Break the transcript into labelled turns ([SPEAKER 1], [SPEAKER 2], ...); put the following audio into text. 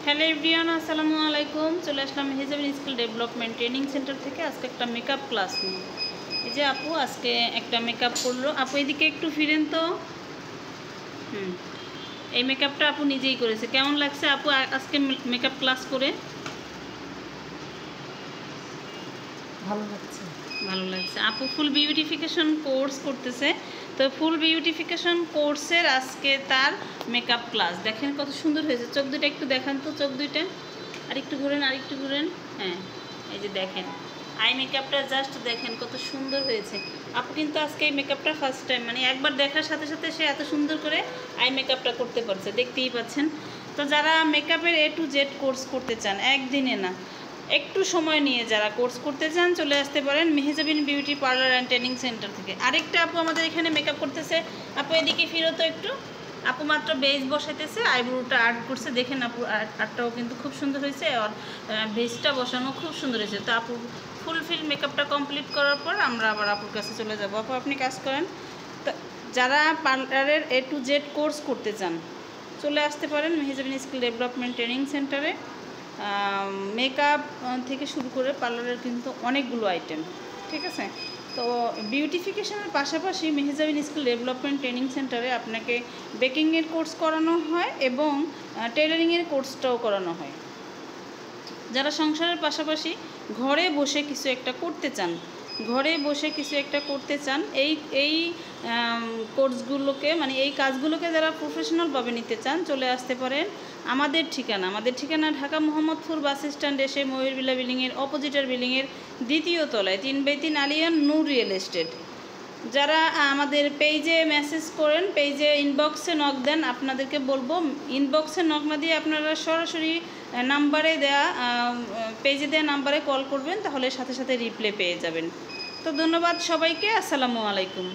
[SPEAKER 1] Hello everyone, আসসালামু আলাইকুম। চলে আসলাম Mehjabin skill development training centre থেকে আজকে একটা মেকআপ ক্লাস নিয়ে। এই যে আপু আজকে একটা মেকআপ করলো। আপু এদিকে একটু ফিরেন তো। এই মেকআপটা আপু নিজেই করেছে। কেমন লাগছে আপু আজকে মেকআপ ক্লাস করে?
[SPEAKER 2] ভালো লাগছে।
[SPEAKER 1] ভালো লাগছে। আপু ফুল বিউটিফিকেশন কোর্স করতেছে, তো ফুল বিউটিফিকেশন কোর্সের আজকে তার মেকআপ ক্লাস। দেখেন কত সুন্দর হয়েছে। চোখ দুটো একটু দেখান তো, চোখ দুইটা আরেকটু ঘুরেন, আরেকটু ঘুরেন। হ্যাঁ, এই যে দেখেন আই মেকআপটা জাস্ট দেখেন কত সুন্দর হয়েছে। আপু কিন্তু আজকে এই মেকআপটা ফার্স্ট টাইম, মানে একবার দেখার সাথে সাথে সে এত সুন্দর করে আই মেকআপটা করতে পারছে, দেখতেই পাচ্ছেন। তো যারা মেকআপের A to Z কোর্স করতে চান, একদিনে না একটু সময় নিয়ে যারা কোর্স করতে চান চলে আসতে পারেন Mehjabin beauty parlour and training centre থেকে। আরেকটা আপু আমাদের এখানে মেকআপ করতেছে। আপু এদিকে ফিরত একটু। আপু মাত্র বেস বসাইতেছে, আইব্রোটা আর্ট করছে। দেখেন আপু আর্টটাও কিন্তু খুব সুন্দর হয়েছে, আর বেসটা বসানো খুব সুন্দর হয়েছে। তো আপু ফুলফিল মেকআপটা কমপ্লিট করার পর আমরা আবার আপুর কাছে চলে যাব। আপু আপনি কাজ করেন। তো যারা পার্লারের A to Z কোর্স করতে চান চলে আসতে পারেন মেহেজাবিন স্কিল ডেভেলপমেন্ট ট্রেনিং সেন্টারে। মেকআপ থেকে শুরু করে পার্লারের কিন্তু অনেকগুলো আইটেম, ঠিক আছে। তো বিউটিফিকেশনের পাশাপাশি মেহেজাবিন স্কিল ডেভেলপমেন্ট ট্রেনিং সেন্টারে আপনাকে বেকিংয়ের কোর্স করানো হয় এবং টেলারিংয়ের কোর্সটাও করানো হয়। যারা সংসারের পাশাপাশি ঘরে বসে কিছু একটা করতে চান, এই কোর্সগুলোকে, মানে এই কাজগুলোকে যারা প্রফেশনালভাবে নিতে চান চলে আসতে পারেন আমাদের ঠিকানা ঢাকা মোহাম্মদপুর বাস স্ট্যান্ড এসে ময়ূরবিলা বিল্ডিংয়ের অপোজিটের বিল্ডিংয়ের দ্বিতীয় তলায় 3/3 আলিয়ান নূর রিয়েল এস্টেট। যারা আমাদের পেজে মেসেজ করেন, পেজে ইনবক্সে নক দেন, আপনাদেরকে বলবো ইনবক্সে নক না দিয়ে আপনারা সরাসরি নাম্বারে দেয়া, পেজে দেওয়া নাম্বারে কল করবেন, তাহলে সাথে সাথে রিপ্লাই পেয়ে যাবেন। তো ধন্যবাদ সবাইকে। আসসালামু আলাইকুম।